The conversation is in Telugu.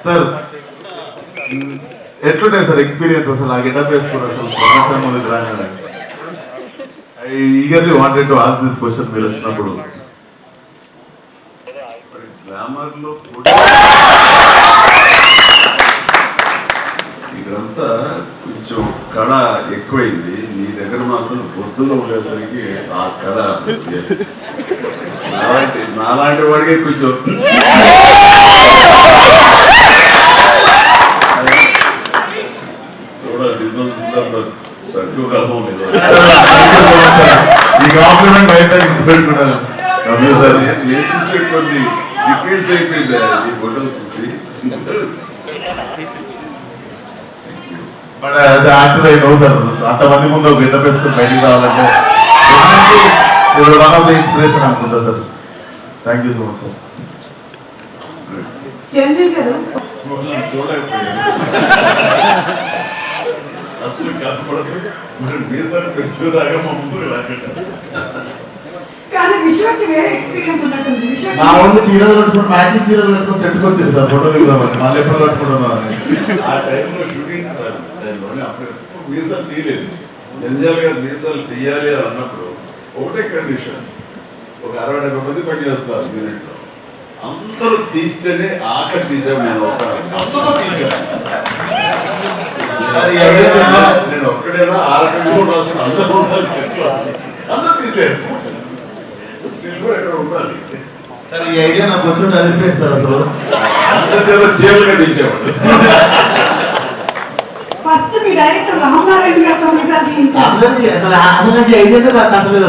సార్ ఎట్లుంటాయి సార్ ఎక్స్పీరియన్స్ అసలు ఆ గెటప్ వేసుకున్నారు అసలు ప్రపంచం ముందుకు రాగానే? I eagerly wanted to ask this question మీరు వచ్చినప్పుడు. గ్లామర్ లో ఇక్కడంతా కొంచెం కళ ఎక్కువైంది, మీ దగ్గర మాత్రం పొద్దులో ఉండేసరికి ఆ కళ నాలాంటి వాడికి కొంచెం చూడాలి సినిమా చూసినప్పుడు తక్కువ కాలం లేదు. ఈ కాంప్లిమెంట్ అయితే పెట్టుకున్నాను సార్. నేను చూసే కొన్ని డికేట్స్ అయిపోయింది ఈ ఫోటోస్ చూసి. But as actor I know sir, అంతమంది ముందు ఒక గెటప్ వేసుకుని బయటికి రావాలంటే వన్ ఆఫ్ ద ఇన్స్పిరేషన్ అనుకుంటా sir. Thank you so much sir. అసలు కనపడదు మరి మీసాలు పెంచుదాకా మా ముందు మా వాళ్ళు చీరలు కట్టుకుని మ్యాచింగ్ చీరలు కట్టుకుని సెట్కి వచ్చేది సార్ ఫోటో దిగుదామని. మళ్ళీ ఎప్పుడు కట్టుకుంటున్నాం ఆ టైంలో షూటింగ్ సార్. టైంలోనే అప్పుడు మీసాలు తీయలేదు. జంజాల్ గారు మీసాలు తీయాలి అని అన్నప్పుడు ఒకటే కండిషన్, ఒక 60-70 మంది పని చేస్తారు యూనిట్లో, అందరూ తీస్తేనే ఆఖరి తీసాము. నేను అందరూ తీసాను, నేను ఒక్కడైనా 6 కూడా రాసిన అందరూ ఉండాలి చెట్లు, అందరూ తీసారు. స్టిల్ కూడా ఎక్కడ ఉండాలి సార్. ఈ ఐడియా నాకు వచ్చి అనిపిస్తారు అసలు అందరూ జేబులుగా తీసేవాడు. ఫస్ట్ మీ డైరెక్టర్ రామనారాయణ గారితో అందరికీ అసలు ఐడియా నాకు తట్టలేదు.